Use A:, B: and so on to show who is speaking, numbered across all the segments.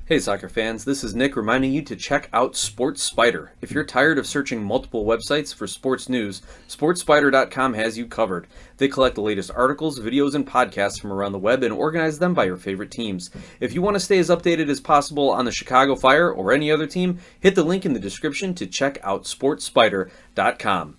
A: Hey soccer fans, this is Nick reminding you to check out Sports Spider. If you're tired of searching multiple websites for sports news, SportsSpider.com has you covered. They collect the latest articles, videos, and podcasts from around the web and organize them by your favorite teams. If you want to stay as updated as possible on the Chicago Fire or any other team, hit the link in the description to check out SportsSpider.com.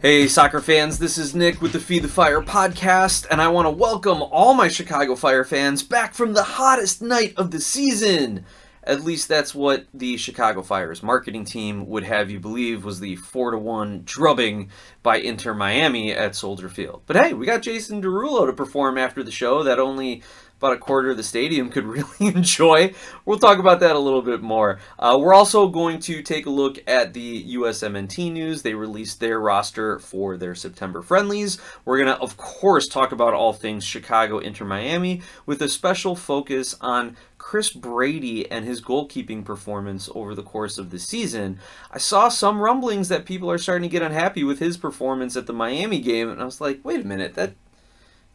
A: Hey soccer fans, this is Nick with the Feed the Fire podcast, and I want to welcome all my Chicago Fire fans back from the hottest night of the season. At least that's what the Chicago Fire's marketing team would have you believe was the 4-1 drubbing by Inter Miami at Soldier Field. But hey, we got Jason Derulo to perform after the show that only about a quarter of the stadium could really enjoy. We'll talk about that a little bit more. We're also going to take a look at the USMNT news. They released their roster for their September friendlies. We're going to, of course, talk about all things Chicago Inter Miami with a special focus on Chris Brady and his goalkeeping performance over the course of the season. I saw some rumblings that people are starting to get unhappy with his performance at the Miami game, and I was like, wait a minute,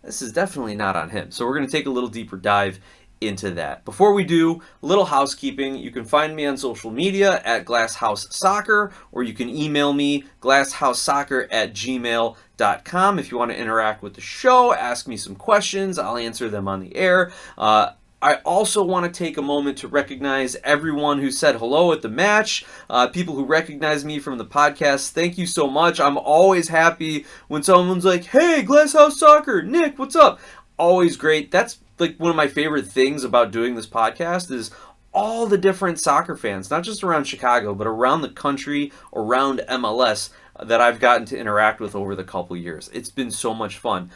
A: this is definitely not on him. So we're going to take a little deeper dive into that. Before we do, a little housekeeping. You can find me on social media at GlassHouseSoccer, or you can email me, glasshouseSoccer@gmail.com. If you want to interact with the show, ask me some questions. I'll answer them on the air. I also want to take a moment to recognize everyone who said hello at the match, people who recognize me from the podcast. Thank you so much. I'm always happy when someone's like, hey, Glasshouse Soccer, Nick, what's up? Always great. That's like one of my favorite things about doing this podcast is all the different soccer fans, not just around Chicago, but around the country, around MLS, that I've gotten to interact with over the couple years. It's been so much fun.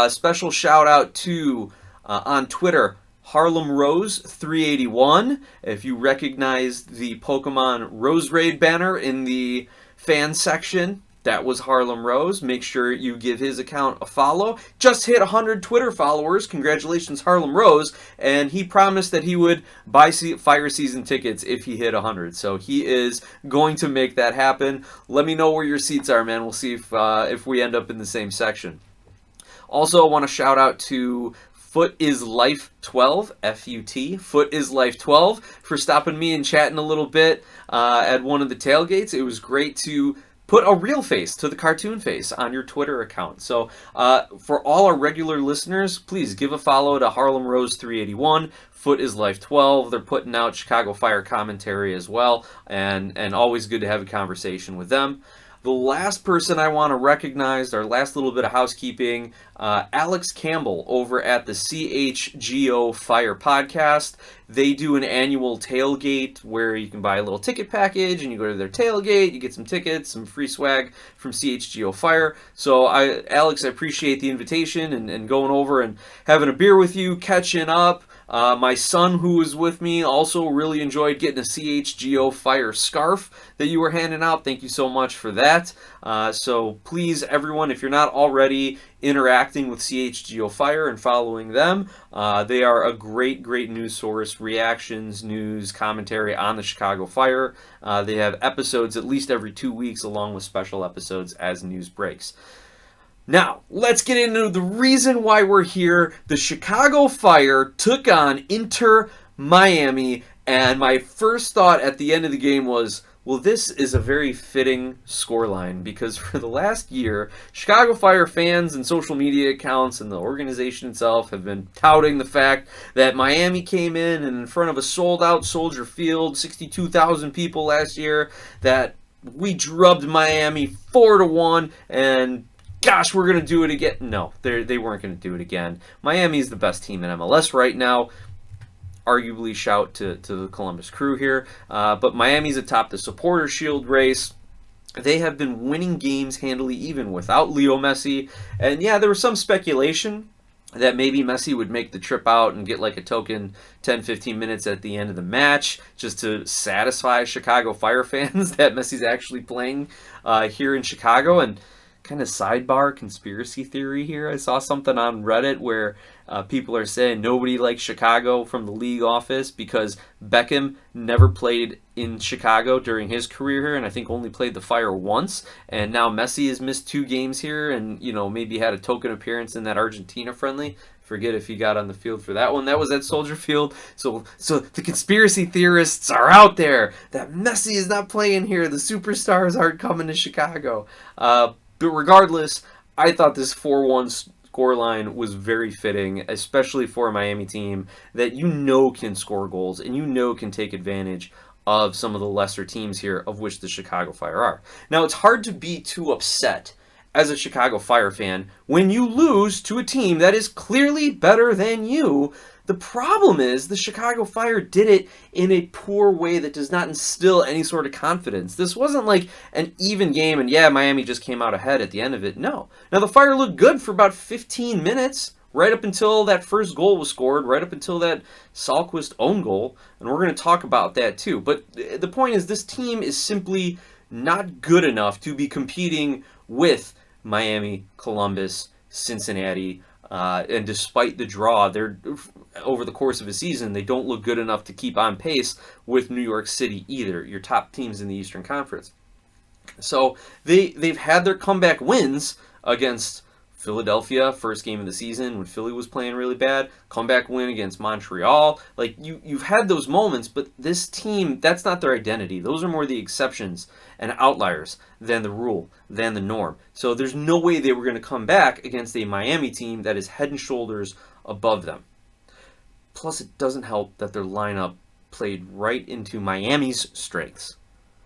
A: Special shout out to, on Twitter, Harlem Rose 381. If you recognize the Pokemon Rose Raid banner in the fan section, that was Harlem Rose. Make sure you give his account a follow. Just hit 100 Twitter followers. Congratulations, Harlem Rose. And he promised that he would buy Fire season tickets if he hit 100. So he is going to make that happen. Let me know where your seats are, man. We'll see if we end up in the same section. Also, I want to shout out to Foot is Life 12, F-U-T, Foot is Life 12, for stopping me and chatting a little bit at one of the tailgates. It was great to put a real face to the cartoon face on your Twitter account. So for all our regular listeners, please give a follow to Harlem Rose 381, Foot is Life 12. They're putting out Chicago Fire commentary as well, and always good to have a conversation with them. The last person I want to recognize, our last little bit of housekeeping, Alex Campbell over at the CHGO Fire podcast. They do an annual tailgate where you can buy a little ticket package and you go to their tailgate, you get some tickets, some free swag from CHGO Fire. So Alex, I appreciate the invitation and going over and having a beer with you, catching up. My son, who was with me, also really enjoyed getting a CHGO Fire scarf that you were handing out. Thank you so much for that. So please, everyone, if you're not already interacting with CHGO Fire and following them, they are a great news source, reactions, news, commentary on the Chicago Fire. They have episodes at least every 2 weeks, along with special episodes as news breaks. Now, let's get into the reason why we're here. The Chicago Fire took on Inter Miami, and my first thought at the end of the game was, well, this is a very fitting scoreline, because for the last year, Chicago Fire fans and social media accounts and the organization itself have been touting the fact that Miami came in front of a sold-out Soldier Field, 62,000 people last year, that we drubbed Miami 4-1, and gosh, we're going to do it again. No, they weren't going to do it again. Miami's the best team in MLS right now. Arguably, shout to the Columbus Crew here. But Miami's atop the Supporter Shield race. They have been winning games handily even without Leo Messi. And yeah, there was some speculation that maybe Messi would make the trip out and get like a token 10-15 minutes at the end of the match just to satisfy Chicago Fire fans that Messi's actually playing here in Chicago. And kind of sidebar conspiracy theory here. I saw something on Reddit where people are saying nobody likes Chicago from the league office because Beckham never played in Chicago during his career here, and I think only played the Fire once. And now Messi has missed 2 games here, and maybe had a token appearance in that Argentina friendly. Forget if he got on the field for that one. That was at Soldier Field. So the conspiracy theorists are out there that Messi is not playing here. The superstars aren't coming to Chicago. But regardless, I thought this 4-1 scoreline was very fitting, especially for a Miami team that can score goals and can take advantage of some of the lesser teams here, of which the Chicago Fire are. Now, it's hard to be too upset as a Chicago Fire fan when you lose to a team that is clearly better than you. The problem is the Chicago Fire did it in a poor way that does not instill any sort of confidence. This wasn't like an even game and Miami just came out ahead at the end of it. No. Now the Fire looked good for about 15 minutes, right up until that first goal was scored, right up until that Salquist own goal, and we're going to talk about that too. But the point is this team is simply not good enough to be competing with Miami, Columbus, Cincinnati, and despite the draw, they're over the course of a season, they don't look good enough to keep on pace with New York City either, your top teams in the Eastern Conference. So they've had their comeback wins against Philadelphia, first game of the season when Philly was playing really bad. Comeback win against Montreal. Like you've had those moments, but this team, that's not their identity. Those are more the exceptions and outliers than the rule, than the norm. So there's no way they were going to come back against a Miami team that is head and shoulders above them. Plus, it doesn't help that their lineup played right into Miami's strengths.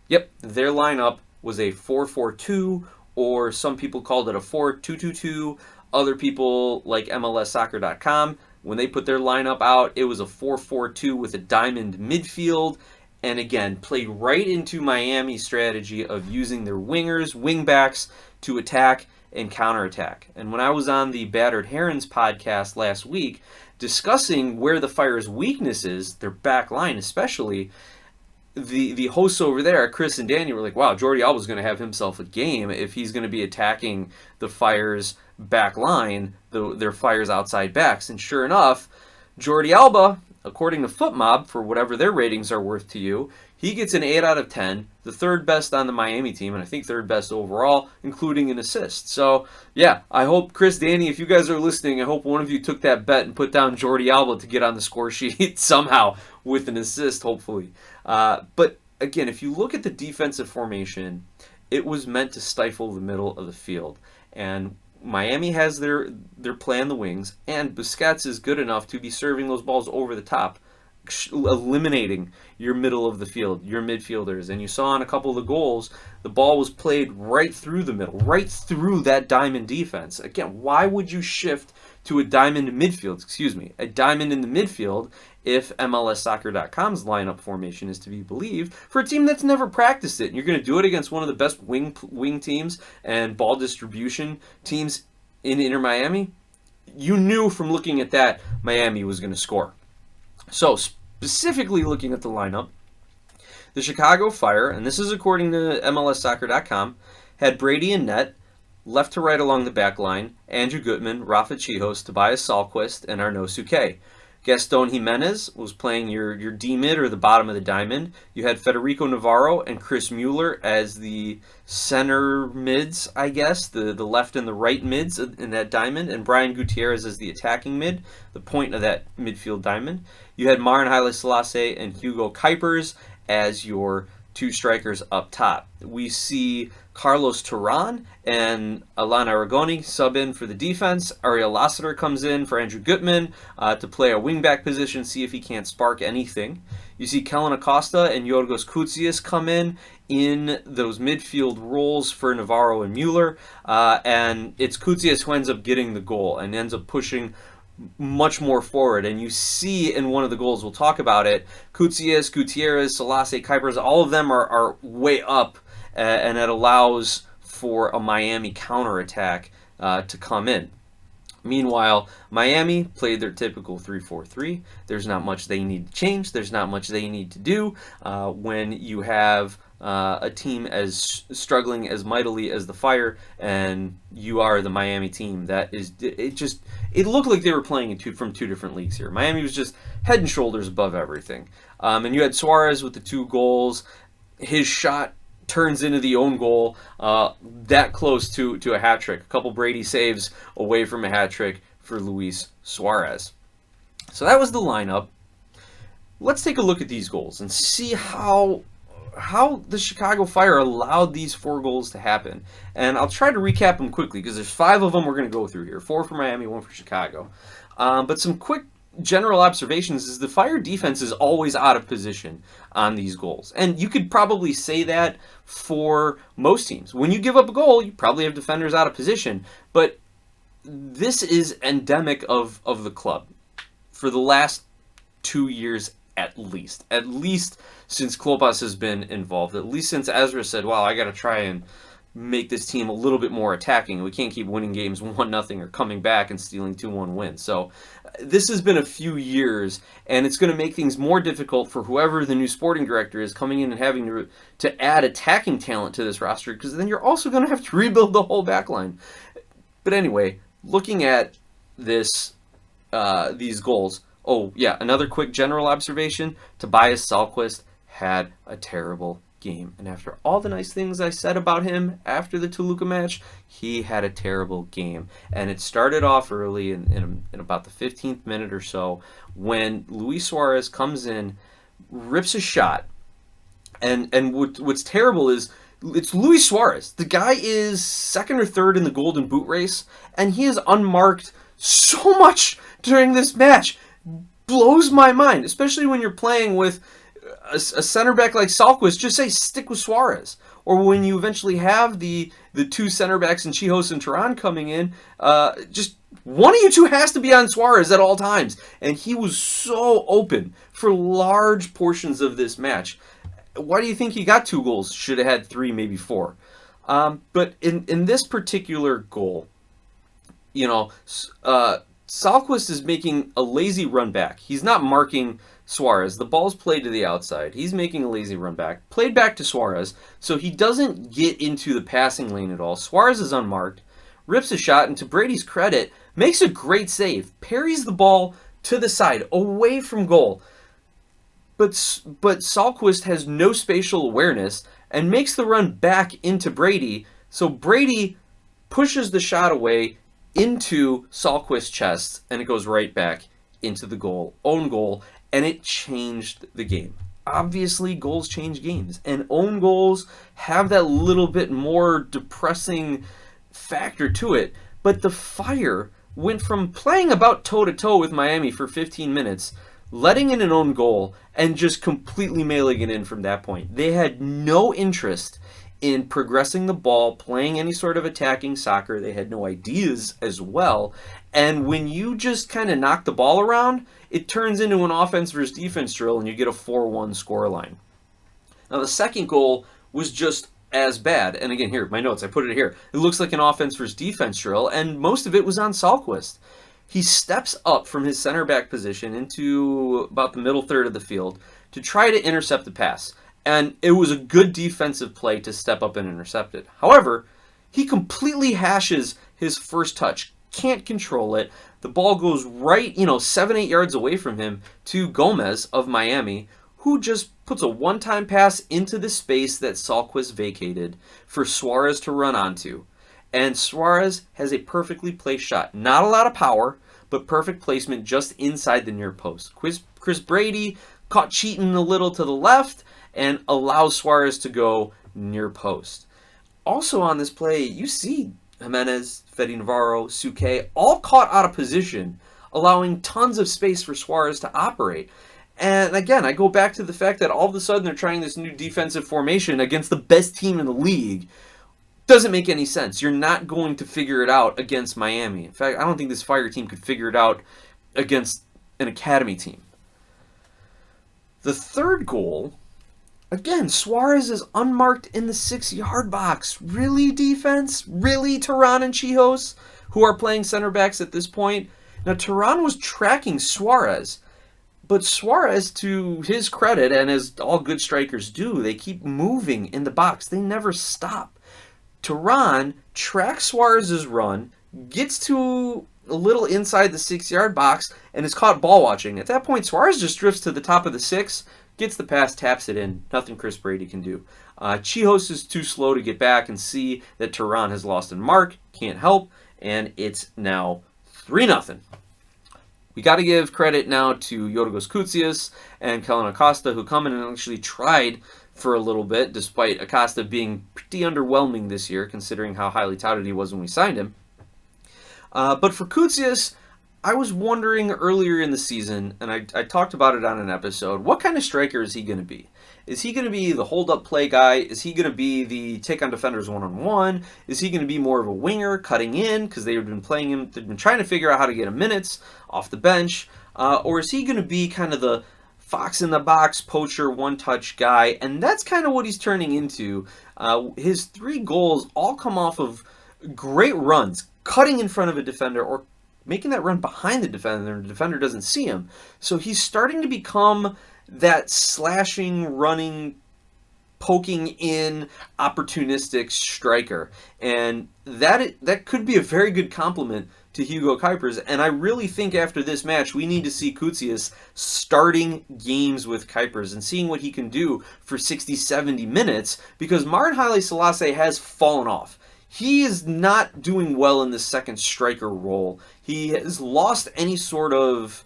A: Yep, their lineup was a 4-4-2, or some people called it a 4-2-2-2. Other people, like MLSsoccer.com, when they put their lineup out, it was a 4-4-2 with a diamond midfield. And again, played right into Miami's strategy of using their wingers, wingbacks, to attack and counterattack. And when I was on the Battered Herons podcast last week, discussing where the Fire's weakness is, their back line especially, the hosts over there, Chris and Danny, were like, wow, Jordi Alba's going to have himself a game if he's going to be attacking the Fire's back line, their Fire's outside backs. And sure enough, Jordi Alba, according to FootMob, for whatever their ratings are worth to you, he gets an 8 out of 10, the third best on the Miami team, and I think third best overall, including an assist. So, yeah, I hope, Chris, Danny, if you guys are listening, I hope one of you took that bet and put down Jordi Alba to get on the score sheet somehow with an assist, hopefully. But, again, if you look at the defensive formation, it was meant to stifle the middle of the field. And Miami has their play on the wings, and Busquets is good enough to be serving those balls over the top, eliminating your middle of the field, your midfielders. And you saw in a couple of the goals, the ball was played right through the middle, right through that diamond defense. Again, why would you shift to a diamond midfield, a diamond in the midfield, if MLSsoccer.com's lineup formation is to be believed, for a team that's never practiced it? And you're going to do it against one of the best wing teams and ball distribution teams in Inter Miami? You knew from looking at that Miami was going to score. So, specifically looking at the lineup, the Chicago Fire, and this is according to MLSsoccer.com, had Brady in net, left to right along the back line, Andrew Gutman, Rafa Chihos, Tobias Salquist, and Arnaud Souquet. Gaston Jimenez was playing your D-mid, or the bottom of the diamond. You had Federico Navarro and Chris Mueller as the center mids, I guess, the left and the right mids in that diamond, and Brian Gutierrez as the attacking mid, the point of that midfield diamond. You had Marin Haile Selassie and Hugo Kuipers as your two strikers up top. We see Carlos Turan and Alan Aragoni sub in for the defense. Ariel Lassiter comes in for Andrew Gutman to play a wingback position, see if he can't spark anything. You see Kellen Acosta and Yorgos Koutsias come in those midfield roles for Navarro and Mueller, and it's Koutsias who ends up getting the goal and ends up pushing much more forward. And you see in one of the goals, we'll talk about it, Koutsias, Gutierrez, Selassie, Kuipers, all of them are way up, and it allows for a Miami counterattack to come in. Meanwhile, Miami played their typical 3-4-3. There's not much they need to change. There's not much they need to do when you have a team as struggling as mightily as the Fire, and you are the Miami team. It looked like they were playing from two different leagues here. Miami was just head and shoulders above everything. And you had Suarez with the 2 goals. His shot turns into the own goal, that close to a hat trick. A couple Brady saves away from a hat trick for Luis Suarez. So that was the lineup. Let's take a look at these goals and see how the Chicago Fire allowed these 4 goals to happen. And I'll try to recap them quickly because there's 5 of them we're going to go through here. 4 for Miami, 1 for Chicago. But some quick general observations is the Fire defense is always out of position on these goals. And you could probably say that for most teams. When you give up a goal, you probably have defenders out of position. But this is endemic of the club for the last 2 years at least since Klopas has been involved, at least since Ezra said, wow, I got to try and make this team a little bit more attacking. We can't keep winning games 1-0 or coming back and stealing 2-1 wins. So this has been a few years, and it's going to make things more difficult for whoever the new sporting director is coming in and having to add attacking talent to this roster, because then you're also going to have to rebuild the whole back line. But anyway, looking at these goals, oh yeah, another quick general observation, Tobias Salquist had a terrible game. And after all the nice things I said about him after the Toluca match, he had a terrible game. And it started off early in about the 15th minute or so when Luis Suarez comes in, rips a shot. And what's terrible is it's Luis Suarez. The guy is 2nd or 3rd in the Golden Boot race, and he is unmarked so much during this match. Blows my mind, especially when you're playing with a center back like Salquist. Just say stick with Suarez. Or when you eventually have the 2 center backs in Chihos and Turan coming in, just one of you 2 has to be on Suarez at all times. And he was so open for large portions of this match. Why do you think he got 2 goals? Should have had 3, maybe 4. But in this particular goal, Salquist is making a lazy run back. He's not marking Suarez. The ball's played to the outside. He's making a lazy run back. Played back to Suarez, so he doesn't get into the passing lane at all. Suarez is unmarked, rips a shot, and to Brady's credit, makes a great save. Parries the ball to the side, away from goal. But Salquist has no spatial awareness and makes the run back into Brady, so Brady pushes the shot away into Salquist's chest, and it goes right back into the goal, own goal, and it changed the game. Obviously, goals change games, and own goals have that little bit more depressing factor to it, but the Fire went from playing about toe-to-toe with Miami for 15 minutes, letting in an own goal, and just completely mailing it in from that point. They had no interest in progressing the ball, playing any sort of attacking soccer. They had no ideas as well. And when you just kind of knock the ball around, it turns into an offense versus defense drill, and you get a 4-1 scoreline. Now, the second goal was just as bad. And again, here, my notes, I put it here. It looks like an offense versus defense drill, and most of it was on Salquist. He steps up from his center back position into about the middle third of the field to try to intercept the pass. And it was a good defensive play to step up and intercept it. However, he completely hashes his first touch, can't control it. The ball goes right, 7-8 yards away from him to Gomez of Miami, who just puts a one-time pass into the space that Salquist vacated for Suarez to run onto. And Suarez has a perfectly placed shot. Not a lot of power, but perfect placement just inside the near post. Chris Brady caught cheating a little to the left and allows Suarez to go near post. Also on this play, you see Jimenez, Fede Navarro, Suke, all caught out of position, allowing tons of space for Suarez to operate. And again, I go back to the fact that all of a sudden they're trying this new defensive formation against the best team in the league. Doesn't make any sense. You're not going to figure it out against Miami. In fact, I don't think this Fire team could figure it out against an academy team. The third goal, again, Suarez is unmarked in the 6-yard box. Really, defense? Really, Turan and Chihos, who are playing center backs at this point? Now, Turan was tracking Suarez, But Suarez, to his credit, and as all good strikers do, they keep moving in the box. They never stop. Turan tracks Suarez's run, gets to a little inside the 6-yard box, and is caught ball watching. At that point, Suarez just drifts to the top of the 6, gets the pass, taps it in. Nothing Chris Brady can do. Chihos is too slow to get back and see that Turan has lost in mark, can't help, and it's now 3-0. We got to give credit now to Yorgos Koutsias and Kellen Acosta, who come in and actually tried for a little bit, despite Acosta being pretty underwhelming this year, considering how highly touted he was when we signed him. But for Koutsias, I was wondering earlier in the season, and I talked about it on an episode, what kind of striker is he going to be? Is he going to be the hold-up play guy? Is he going to be the take-on defenders one-on-one? Is he going to be more of a winger, cutting in, because they've been playing him, they've been trying to figure out how to get him minutes off the bench? Or is he going to be kind of the fox in the box, poacher, one-touch guy? And that's kind of what he's turning into. His 3 goals all come off of great runs, cutting in front of a defender or making that run behind the defender, and the defender doesn't see him. So he's starting to become that slashing, running, poking in, opportunistic striker. And that could be a very good compliment to Hugo Kuipers. And I really think after this match, we need to see Koutsias starting games with Kuipers and seeing what he can do for 60, 70 minutes, because Marin Haile Selassie has fallen off. He is not doing well in the second striker role. He has lost any sort of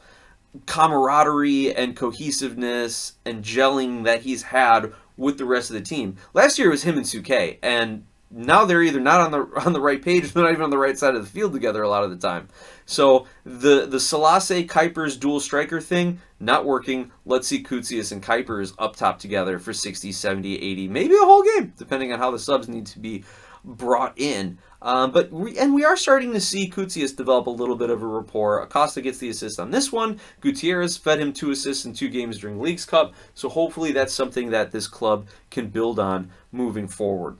A: camaraderie and cohesiveness and gelling that he's had with the rest of the team. Last year it was him and Suke, and now they're either not on the right page, or not even on the right side of the field together a lot of the time. So the Selassie Kuipers dual striker thing, not working. Let's see Koutsias and Kuipers up top together for 60, 70, 80, maybe a whole game, depending on how the subs need to be brought in. But we are starting to see Koutsias develop a little bit of a rapport. Acosta gets the assist on this one. Gutierrez fed him 2 assists in 2 games during Leagues Cup. So hopefully that's something that this club can build on moving forward.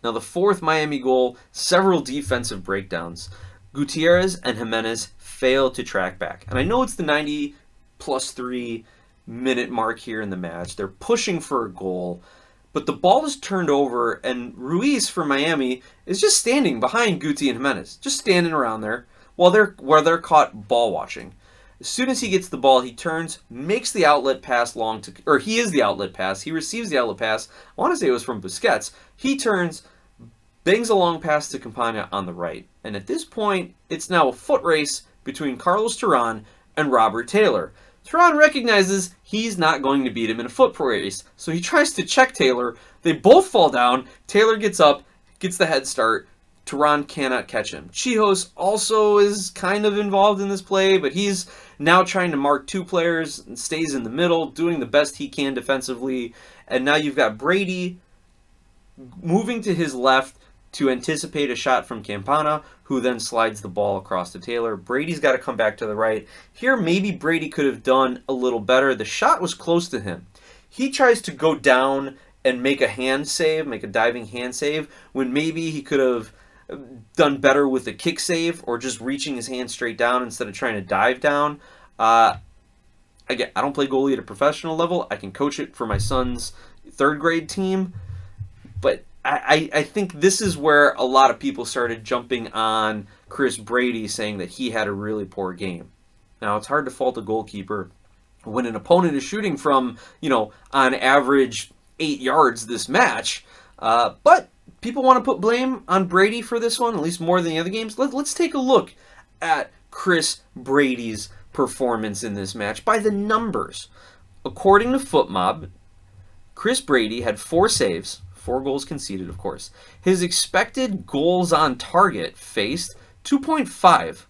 A: Now the 4th Miami goal, several defensive breakdowns. Gutierrez and Jimenez fail to track back. And I know it's the 90 plus 3 minute mark here in the match. They're pushing for a goal. But the ball is turned over, and Ruiz for Miami is just standing behind Guti and Jimenez, just standing around there while they're caught ball watching. As soon as he gets the ball, he turns, makes the outlet pass he is the outlet pass. He receives the outlet pass. I want to say it was from Busquets. He turns, bangs a long pass to Campagna on the right. And at this point, it's now a foot race between Carlos Turan and Robert Taylor. Turan recognizes he's not going to beat him in a foot race, so he tries to check Taylor. They both fall down. Taylor gets up, gets the head start. Turan cannot catch him. Chihos also is kind of involved in this play, but he's now trying to mark 2 players and stays in the middle, doing the best he can defensively. And now you've got Brady moving to his left to anticipate a shot from Campana, who then slides the ball across to Taylor. Brady's got to come back to the right. Here, maybe Brady could have done a little better. The shot was close to him. He tries to go down and make a hand save, make a diving hand save, when maybe he could have done better with a kick save or just reaching his hand straight down instead of trying to dive down. Again, I don't play goalie at a professional level. I can coach it for my son's 3rd grade team, but I think this is where a lot of people started jumping on Chris Brady, saying that he had a really poor game. Now, it's hard to fault a goalkeeper when an opponent is shooting from, on average 8 yards this match. But people want to put blame on Brady for this one, at least more than the other games. Let's take a look at Chris Brady's performance in this match by the numbers. According to FootMob, Chris Brady had 4 saves, 4 goals conceded, of course. His expected goals on target faced 2.5.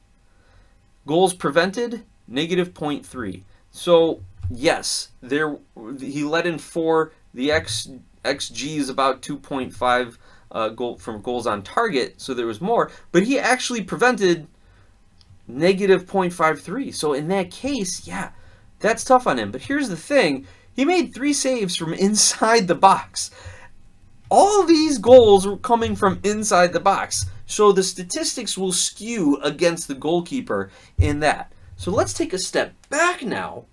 A: Goals prevented, negative 0.3. So, yes, he let in 4. The XG is about 2.5 from goals on target, so there was more. But he actually prevented negative 0.53. So in that case, yeah, that's tough on him. But here's the thing. He made 3 saves from inside the box. All these goals were coming from inside the box. So the statistics will skew against the goalkeeper in that. So let's take a step back now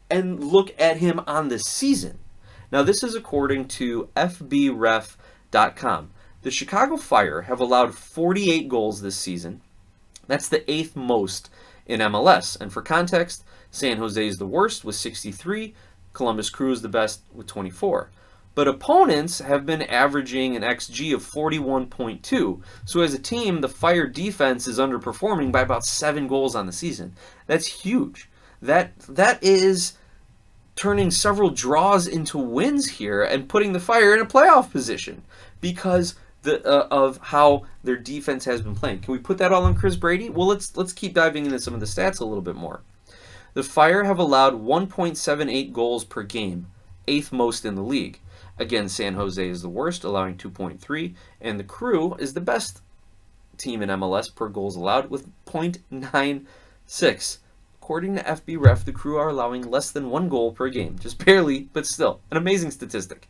A: and look at him on this season. Now, this is according to FBref.com. The Chicago Fire have allowed 48 goals this season. That's the 8th most in MLS. And for context, San Jose is the worst with 63. Columbus Crew is the best with 24. But opponents have been averaging an XG of 41.2. So as a team, the Fire defense is underperforming by about 7 goals on the season. That's huge. That is turning several draws into wins here and putting the Fire in a playoff position because of how their defense has been playing. Can we put that all on Chris Brady? Well, let's keep diving into some of the stats a little bit more. The Fire have allowed 1.78 goals per game, 8th most in the league. Again, San Jose is the worst, allowing 2.3, and the Crew is the best team in MLS per goals allowed with 0.96. According to FBref, the Crew are allowing less than 1 goal per game, just barely, but still, an amazing statistic.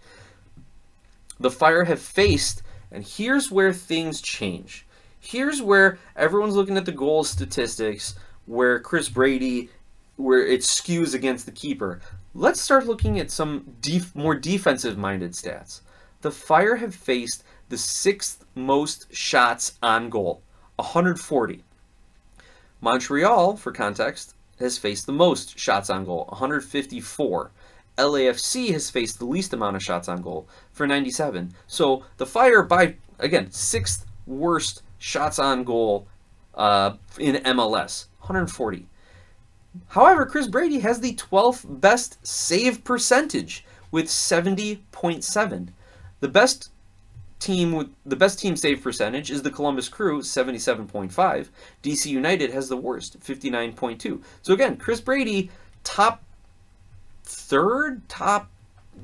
A: The Fire have faced, and here's where things change. Here's where everyone's looking at the goal statistics, where Chris Brady, where it skews against the keeper. Let's start looking at some more defensive-minded stats. The Fire have faced the 6th most shots on goal, 140. Montreal, for context, has faced the most shots on goal, 154. LAFC has faced the least amount of shots on goal for 97. So the Fire, by, again, 6th worst shots on goal in MLS, 140. However, Chris Brady has the 12th best save percentage with 70.7. The best team save percentage is the Columbus Crew, 77.5. DC United has the worst, 59.2. So again, Chris Brady, top third, top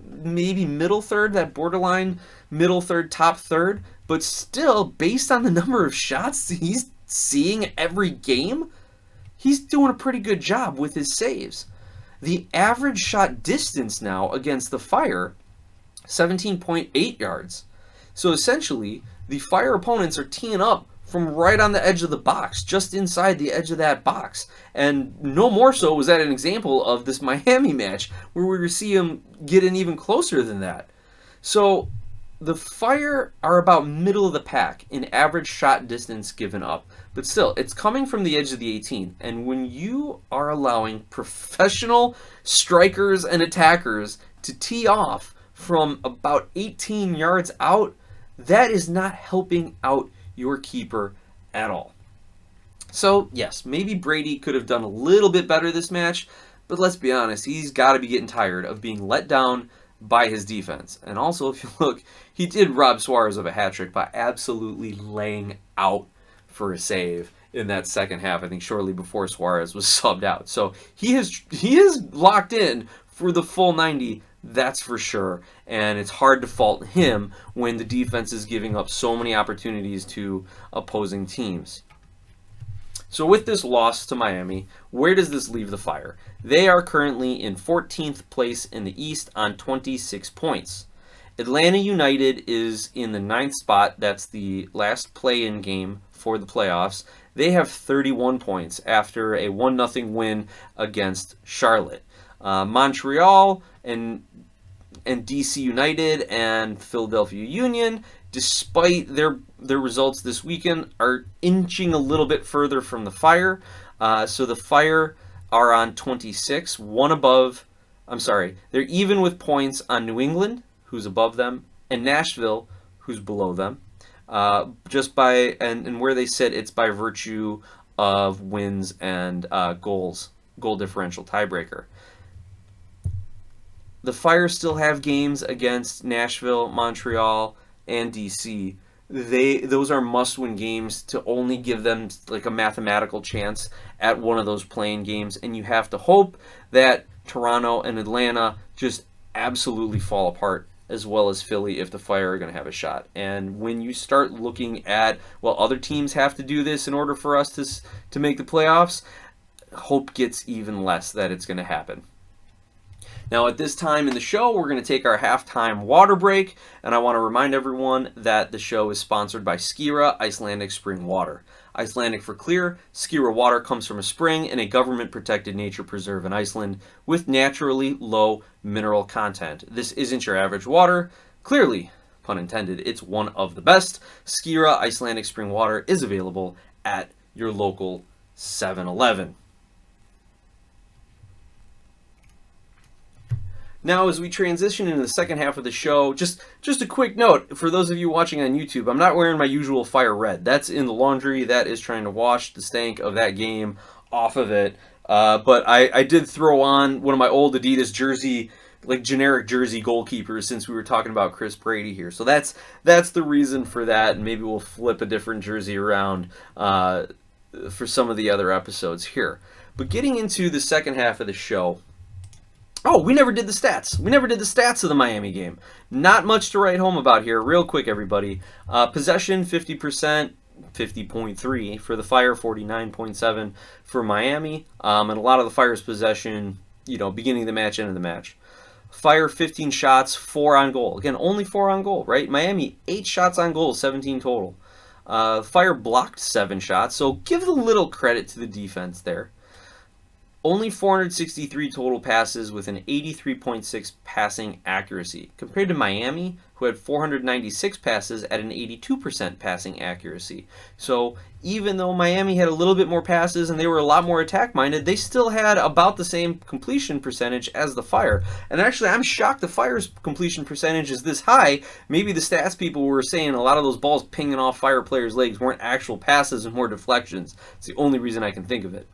A: maybe middle third, that borderline middle third, top third, but still, based on the number of shots he's seeing every game, he's doing a pretty good job with his saves. The average shot distance now against the Fire, 17.8 yards. So essentially, the Fire opponents are teeing up from right on the edge of the box, just inside the edge of that box. And no more so was that an example of this Miami match, where we see him get in even closer than that. So the Fire are about middle of the pack in average shot distance given up. But still, it's coming from the edge of the 18. And when you are allowing professional strikers and attackers to tee off from about 18 yards out, that is not helping out your keeper at all. So, yes, maybe Brady could have done a little bit better this match, but let's be honest, he's got to be getting tired of being let down by his defense. And also, if you look, he did rob Suarez of a hat trick by absolutely laying out for a save in that second half, I think shortly before Suarez was subbed out. So he is locked in for the full 90, that's for sure. And it's hard to fault him when the defense is giving up so many opportunities to opposing teams. So with this loss to Miami, where does this leave the Fire? They are currently in 14th place in the East on 26 points. Atlanta United is in the 9th spot. That's the last play-in game for the playoffs. They have 31 points after a 1-0 win against Charlotte. Montreal and DC United and Philadelphia Union, despite their results this weekend, are inching a little bit further from the Fire. So the Fire are on 26, one above. They're even with points on New England, who's above them, and Nashville, who's below them. Just by and where they sit, it's by virtue of wins and goal differential tiebreaker. The Fire still have games against Nashville, Montreal, and DC. Those are must-win games to only give them like a mathematical chance at one of those playing games, and you have to hope that Toronto and Atlanta just absolutely fall apart, as well as Philly, if the Fire are going to have a shot. And when you start looking at, well, other teams have to do this in order for us to make the playoffs, hope gets even less that it's going to happen. Now, at this time in the show, we're going to take our halftime water break, and I want to remind everyone that the show is sponsored by Skira Icelandic Spring Water. Icelandic for clear, Skira water comes from a spring in a government-protected nature preserve in Iceland with naturally low mineral content. This isn't your average water. Clearly, pun intended, it's one of the best. Skira Icelandic Spring Water is available at your local 7-Eleven. Now, as we transition into the second half of the show, just a quick note for those of you watching on YouTube, I'm not wearing my usual fire red. That's in the laundry. That is trying to wash the stank of that game off of it. But I did throw on one of my old Adidas jersey, like generic jersey goalkeepers, since we were talking about Chris Brady here. So that's the reason for that, and maybe we'll flip a different jersey around for some of the other episodes here. But getting into the second half of the show, oh, we never did the stats. We never did the stats of the Miami game. Not much to write home about here. Real quick, everybody. Possession, 50%, 50.3 for the Fire, 49.7 for Miami. And a lot of the Fire's possession, beginning of the match, end of the match. Fire, 15 shots, 4 on goal. Again, only 4 on goal, right? Miami, 8 shots on goal, 17 total. Fire blocked 7 shots, so give a little credit to the defense there. Only 463 total passes with an 83.6 passing accuracy, compared to Miami, who had 496 passes at an 82% passing accuracy. So even though Miami had a little bit more passes and they were a lot more attack-minded, they still had about the same completion percentage as the Fire. And actually, I'm shocked the Fire's completion percentage is this high. Maybe the stats people were saying a lot of those balls pinging off Fire players' legs weren't actual passes and more deflections. It's the only reason I can think of it.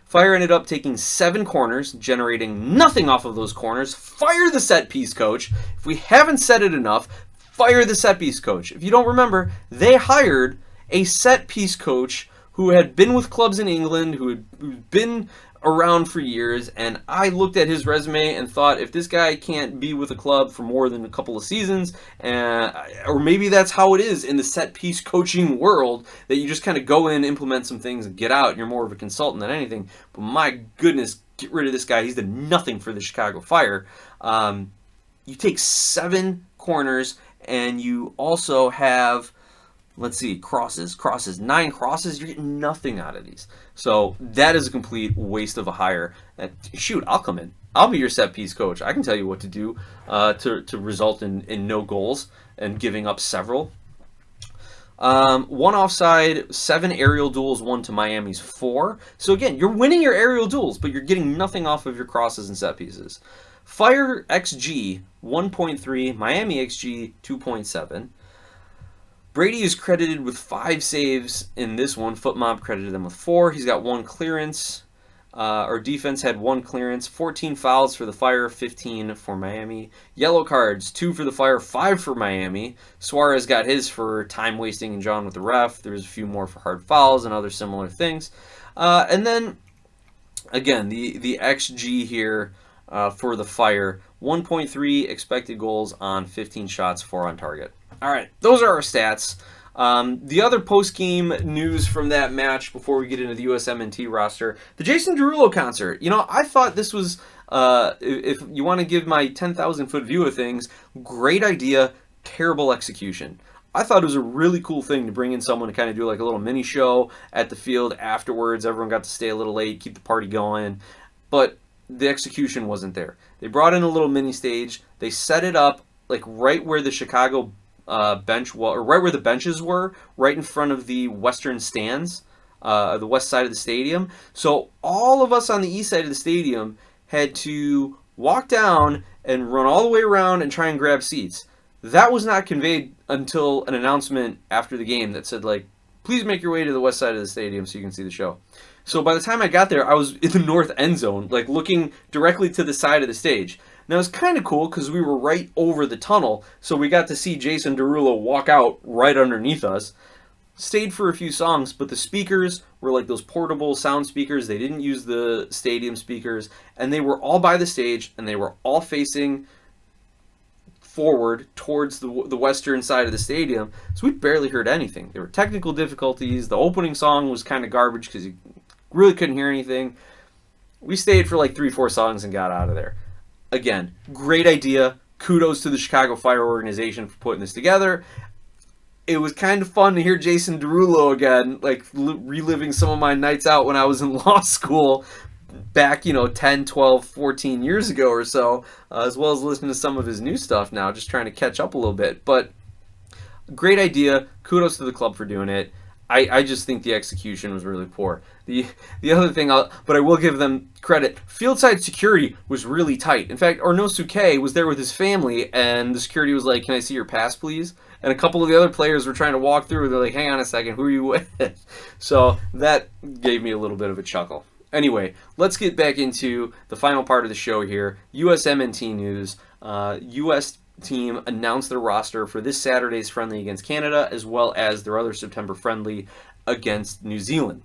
A: Fire ended up taking 7 corners, generating nothing off of those corners. Fire the set piece coach. If we haven't said it enough, fire the set piece coach. If you don't remember, they hired a set piece coach who had been with clubs in England, who'd been around for years, and I looked at his resume and thought, if this guy can't be with a club for more than a couple of seasons, or maybe that's how it is in the set piece coaching world, that you just kind of go in, implement some things, and get out, and you're more of a consultant than anything. But my goodness, get rid of this guy. He's done nothing for the Chicago Fire. You take 7 corners, and you also have, let's see, crosses, 9 crosses. You're getting nothing out of these. So that is a complete waste of a hire. Shoot, I'll come in. I'll be your set piece coach. I can tell you what to do to result in no goals and giving up several. 1 offside, 7 aerial duels, 1 to Miami's 4. So again, you're winning your aerial duels, but you're getting nothing off of your crosses and set pieces. Fire XG, 1.3. Miami XG, 2.7. Brady is credited with 5 saves in this one. Footmob credited them with 4. He's got 1 clearance. Our defense had 1 clearance. 14 fouls for the Fire, 15 for Miami. Yellow cards, 2 for the Fire, 5 for Miami. Suarez got his for time wasting and John with the ref. There was a few more for hard fouls and other similar things. And then, again, the XG here for the Fire, 1.3 expected goals on 15 shots, 4 on target. All right, those are our stats. The other post-game news from that match before we get into the USMNT roster, the Jason Derulo concert. I thought this was, if you want to give my 10,000-foot view of things, great idea, terrible execution. I thought it was a really cool thing to bring in someone to kind of do like a little mini show at the field afterwards. Everyone got to stay a little late, keep the party going, but the execution wasn't there. They brought in a little mini stage. They set it up like right where the Chicago bench, or right where the benches were, right in front of the western stands, the west side of the stadium. So all of us on the east side of the stadium had to walk down and run all the way around and try and grab seats. That was not conveyed until an announcement after the game that said, like, please make your way to the west side of the stadium so you can see the show. So by the time I got there, I was in the north end zone, like looking directly to the side of the stage. Now, it was kind of cool because we were right over the tunnel, so we got to see Jason Derulo walk out right underneath us. Stayed for a few songs, but the speakers were like those portable sound speakers. They didn't use the stadium speakers, and they were all by the stage, and they were all facing forward towards the western side of the stadium, so we barely heard anything. There were technical difficulties. The opening song was kind of garbage because you really couldn't hear anything. We stayed for like 3-4 songs and got out of there. Again, great idea. Kudos to the Chicago Fire organization for putting this together. It was kind of fun to hear Jason Derulo again, like reliving some of my nights out when I was in law school back, 10, 12, 14 years ago or so, as well as listening to some of his new stuff now, just trying to catch up a little bit. But great idea. Kudos to the club for doing it. I just think the execution was really poor. The other thing, but I will give them credit, fieldside security was really tight. In fact, Ornosuke was there with his family, and the security was like, "Can I see your pass, please?" And a couple of the other players were trying to walk through. They're like, "Hang on a second, who are you with?" So that gave me a little bit of a chuckle. Anyway, let's get back into the final part of the show here. USMNT news. US team announced their roster for this Saturday's friendly against Canada, as well as their other September friendly against New Zealand.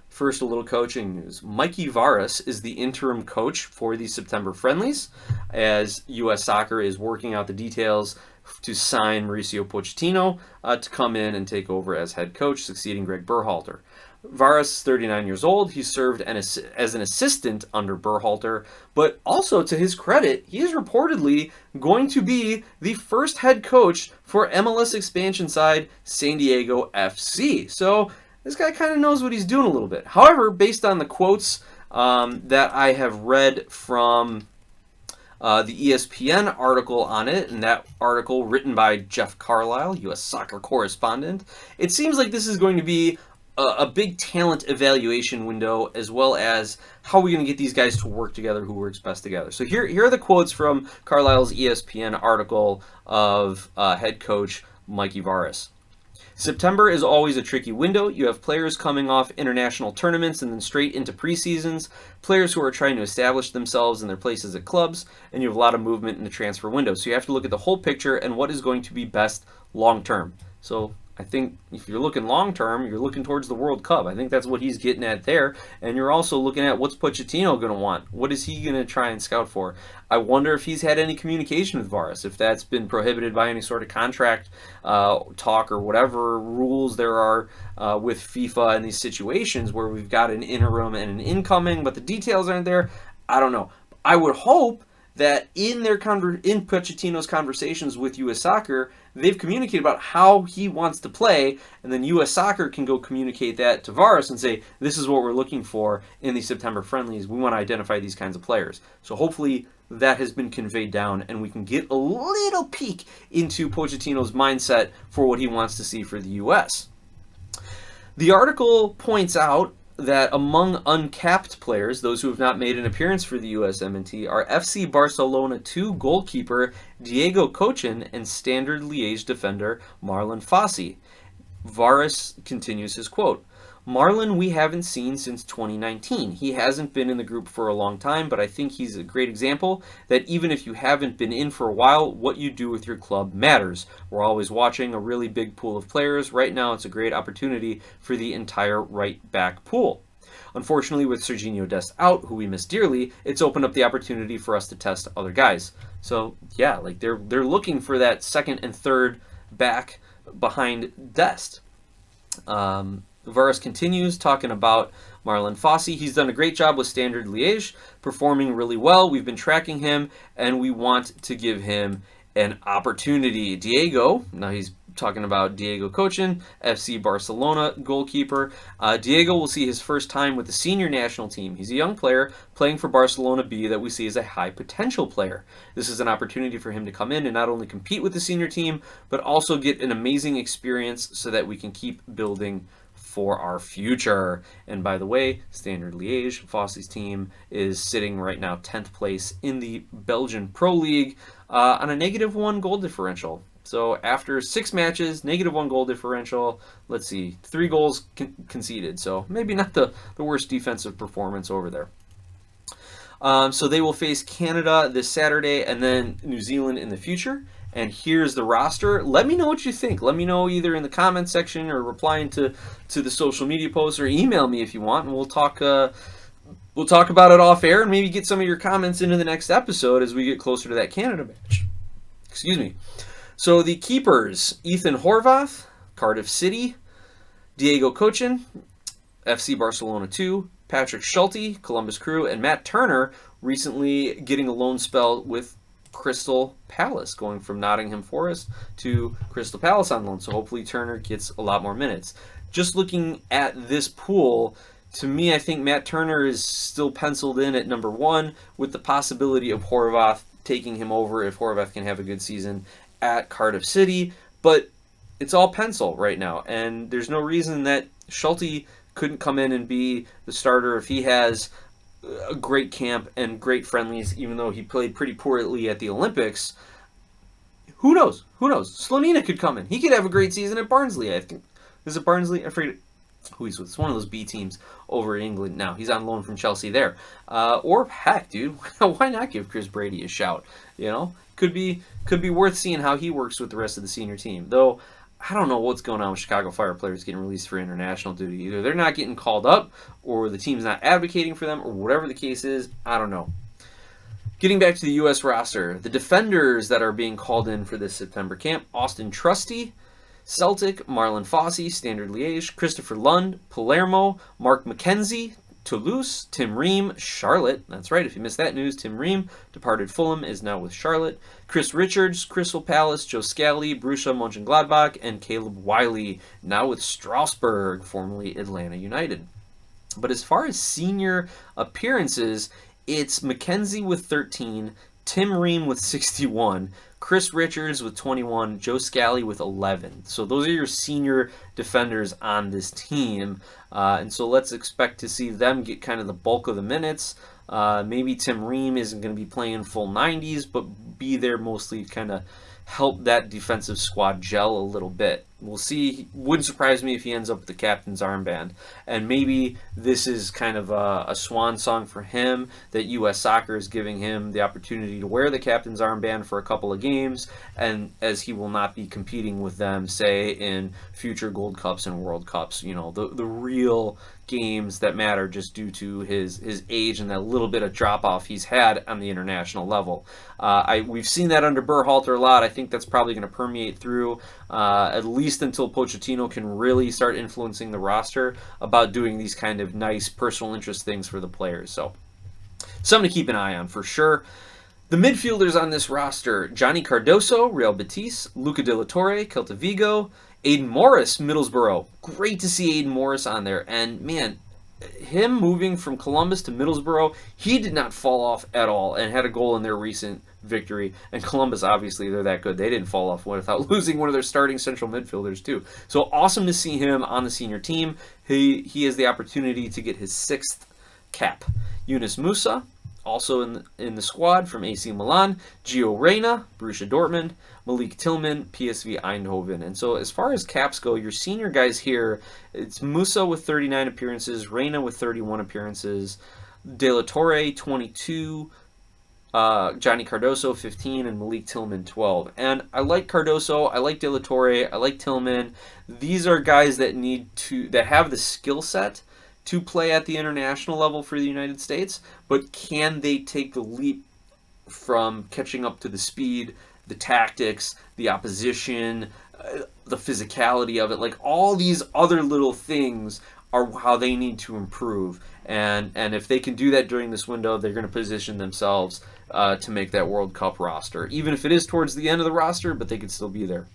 A: First, a little coaching news. Mikey Varas is the interim coach for the September friendlies, as U.S. Soccer is working out the details to sign Mauricio Pochettino to come in and take over as head coach, succeeding Greg Berhalter. Varas is 39 years old. He served as an assistant under Berhalter, but also, to his credit, he is reportedly going to be the first head coach for MLS expansion side San Diego FC. So this guy kind of knows what he's doing a little bit. However, based on the quotes that I have read from the ESPN article on it, and that article written by Jeff Carlisle, U.S. soccer correspondent, it seems like this is going to be a big talent evaluation window, as well as how are we going to get these guys to work together, who works best together. So here are the quotes from Carlisle's ESPN article of head coach Mikey Varas. September is always a tricky window. You have players coming off international tournaments and then straight into preseasons, players who are trying to establish themselves in their places at clubs, and you have a lot of movement in the transfer window. So you have to look at the whole picture and what is going to be best long term. So I think if you're looking long term, you're looking towards the World Cup. I think that's what he's getting at there. And you're also looking at what's Pochettino going to want. What is he going to try and scout for? I wonder if he's had any communication with Varas, if that's been prohibited by any sort of contract talk or whatever rules there are with FIFA in these situations where we've got an interim and an incoming, but the details aren't there. I don't know. I would hope that in Pochettino's conversations with U.S. Soccer, they've communicated about how he wants to play, and then U.S. Soccer can go communicate that to Varas and say, this is what we're looking for in these September friendlies. We want to identify these kinds of players. So hopefully that has been conveyed down, and we can get a little peek into Pochettino's mindset for what he wants to see for the U.S. The article points out that among uncapped players, those who have not made an appearance for the USMNT, are FC Barcelona 2 goalkeeper Diego Cochin and Standard Liège defender Marlon Fossey. Varas continues his quote, Marlon we haven't seen since 2019. He hasn't been in the group for a long time, but I think he's a great example that even if you haven't been in for a while, what you do with your club matters. We're always watching a really big pool of players. Right now, it's a great opportunity for the entire right back pool. Unfortunately, with Serginho Dest out, who we miss dearly, it's opened up the opportunity for us to test other guys. So, yeah, like they're looking for that second and third back behind Dest. Varas continues talking about Marlon Fossey. He's done a great job with Standard Liège, performing really well. We've been tracking him, and we want to give him an opportunity. Diego, now he's talking about Diego Cochin, FC Barcelona goalkeeper. Diego will see his first time with the senior national team. He's a young player playing for Barcelona B that we see as a high potential player. This is an opportunity for him to come in and not only compete with the senior team, but also get an amazing experience so that we can keep building for our future. And by the way, Standard Liège, Fossey's team, is sitting right now 10th place in the Belgian Pro League on a -1 goal differential. So after 6 matches, -1 goal differential, let's see, 3 goals conceded. So maybe not the worst defensive performance over there. So they will face Canada this Saturday and then New Zealand in the future. And here's the roster. Let me know what you think. Let me know either in the comment section or replying to the social media posts, or email me if you want, and we'll talk about it off air and maybe get some of your comments into the next episode as we get closer to that Canada match. Excuse me. So the keepers, Ethan Horvath, Cardiff City, Diego Cochin, FC Barcelona 2, Patrick Schulte, Columbus Crew, and Matt Turner recently getting a loan spell with Crystal Palace, going from Nottingham Forest to Crystal Palace on loan. So hopefully Turner gets a lot more minutes. Just looking at this pool, to me, I think Matt Turner is still penciled in at number 1 with the possibility of Horvath taking him over if Horvath can have a good season at Cardiff City. But it's all pencil right now, and there's no reason that Schulte couldn't come in and be the starter if he has a great camp and great friendlies, even though he played pretty poorly at the Olympics. Who knows? Who knows? Slonina could come in. He could have a great season at Barnsley, I think. Is it Barnsley? I forget who he's with. It's one of those B teams over in England now. He's on loan from Chelsea there. Or heck, dude, why not give Chris Brady a shout? You know, could be worth seeing how he works with the rest of the senior team. Though I don't know what's going on with Chicago Fire players getting released for international duty. Either they're not getting called up, or the team's not advocating for them, or whatever the case is. I don't know. Getting back to the U.S. roster, the defenders that are being called in for this September camp: Austin Trusty, Celtic; Marlon Fossey, Standard Liège; Christopher Lund, Palermo; Mark McKenzie, Toulouse; Tim Ream, Charlotte. That's right, if you missed that news, Tim Ream departed Fulham, is now with Charlotte; Chris Richards, Crystal Palace; Joe Scally, Borussia Mönchengladbach; and Caleb Wiley, now with Strasbourg, formerly Atlanta United. But as far as senior appearances, it's McKenzie with 13, Tim Ream with 61, Chris Richards with 21, Joe Scally with 11. So those are your senior defenders on this team. And so let's expect to see them get kind of the bulk of the minutes. Maybe Tim Ream isn't going to be playing full 90s, but be there mostly kind of help that defensive squad gel a little bit. We'll see. Wouldn't surprise me if he ends up with the captain's armband. And maybe this is kind of a swan song for him, that U.S. Soccer is giving him the opportunity to wear the captain's armband for a couple of games, and as he will not be competing with them, say, in future Gold Cups and World Cups, you know, the real games that matter, just due to his age and that little bit of drop-off he's had on the international level. We've seen that under Berhalter a lot. I think that's probably going to permeate through at least until Pochettino can really start influencing the roster about doing these kind of nice personal interest things for the players. So something to keep an eye on for sure. The midfielders on this roster: Johnny Cardoso, Real Betis; Luca De La Torre, Celta Vigo; Aiden Morris, Middlesbrough. Great to see Aiden Morris on there. And man, him moving from Columbus to Middlesbrough, he did not fall off at all and had a goal in their recent victory. And Columbus, obviously, they're that good. They didn't fall off without losing one of their starting central midfielders, too. So awesome to see him on the senior team. He has the opportunity to get his 6th cap. Yunus Musa, also in the squad from AC Milan; Gio Reyna, Borussia Dortmund; Malik Tillman, PSV Eindhoven. And so as far as caps go, your senior guys here, it's Musa with 39 appearances, Reyna with 31 appearances, De La Torre 22, Johnny Cardoso 15, and Malik Tillman 12. And I like Cardoso, I like De La Torre, I like Tillman. These are guys that have the skill set to play at the international level for the United States, but can they take the leap from catching up to the speed, the tactics, the opposition, the physicality of it? Like, all these other little things are how they need to improve. And if they can do that during this window, they're going to position themselves to make that World Cup roster. Even if it is towards the end of the roster, but they could still be there.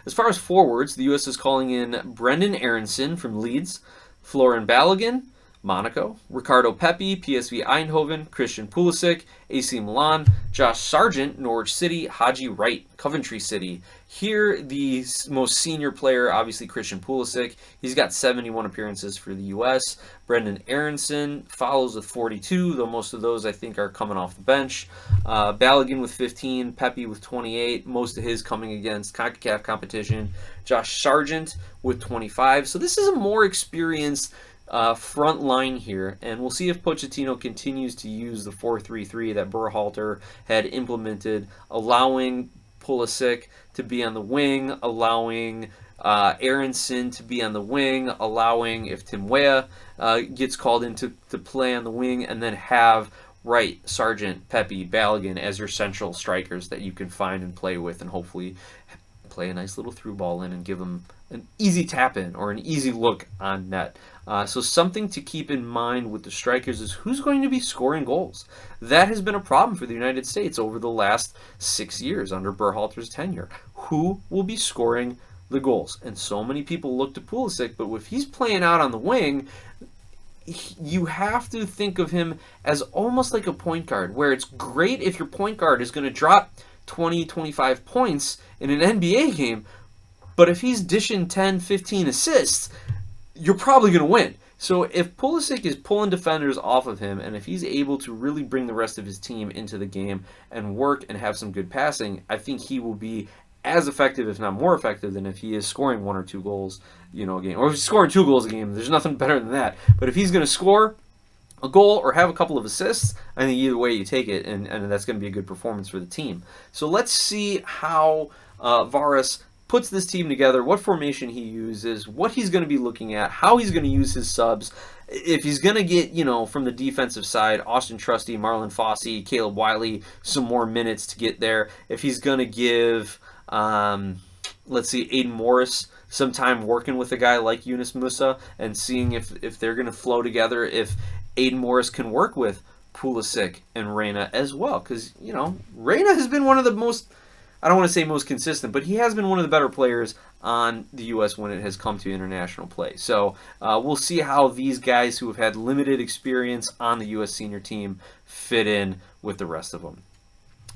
A: As far as forwards, the U.S. is calling in Brendan Aronson from Leeds, Florin Balogun, Monaco; Ricardo Pepi, PSV Eindhoven; Christian Pulisic, AC Milan; Josh Sargent, Norwich City; Haji Wright, Coventry City. Here, the most senior player, obviously Christian Pulisic. He's got 71 appearances for the U.S. Brendan Aronson follows with 42, though most of those I think are coming off the bench. Balogun with 15, Pepi with 28, most of his coming against CONCACAF competition. Josh Sargent with 25. So this is a more experienced front line here, and we'll see if Pochettino continues to use the 4-3-3 that Berhalter had implemented, allowing Pulisic to be on the wing, allowing Aronson to be on the wing, allowing, if Tim Weah gets called in to play on the wing, and then have Wright, Sargent, Pepi, Balogun as your central strikers that you can find and play with and hopefully play a nice little through ball in and give him an easy tap in or an easy look on net. So something to keep in mind with the strikers is who's going to be scoring goals. That has been a problem for the United States over the last 6 years under Berhalter's tenure. Who will be scoring the goals? And so many people look to Pulisic, but if he's playing out on the wing, you have to think of him as almost like a point guard, where it's great if your point guard is going to drop 20, 25 points in an NBA game, but if he's dishing 10, 15 assists, you're probably going to win. So if Pulisic is pulling defenders off of him, and if he's able to really bring the rest of his team into the game and work and have some good passing, I think he will be as effective, if not more effective, than if he is scoring 1 or 2 goals, a game. Or if he's scoring 2 goals a game, there's nothing better than that. But if he's going to score a goal or have a couple of assists, I think either way you take it, and that's going to be a good performance for the team. So let's see how Varas puts this team together, what formation he uses, what he's going to be looking at, how he's going to use his subs. If he's going to get, from the defensive side, Austin Trusty, Marlon Fossey, Caleb Wiley, some more minutes to get there. If he's going to give, Aiden Morris some time working with a guy like Yunus Musa and seeing if they're going to flow together, if Aiden Morris can work with Pulisic and Reyna as well. Because, Reyna has been one of the most, I don't want to say most consistent, but he has been one of the better players on the U.S. when it has come to international play. So we'll see how these guys who have had limited experience on the U.S. senior team fit in with the rest of them.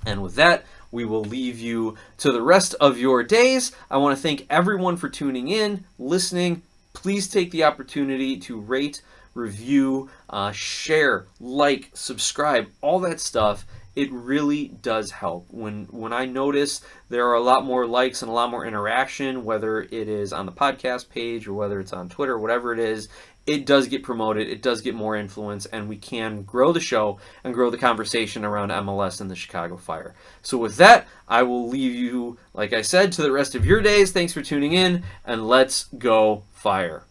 A: And with that, we will leave you to the rest of your days. I want to thank everyone for tuning in, listening. Please take the opportunity to rate, review, share, like, subscribe, all that stuff. It really does help. When I notice there are a lot more likes and a lot more interaction, whether it is on the podcast page or whether it's on Twitter, whatever it is, it does get promoted, it does get more influence, and we can grow the show and grow the conversation around MLS and the Chicago Fire. So with that, I will leave you, like I said, to the rest of your days. Thanks for tuning in, and let's go Fire.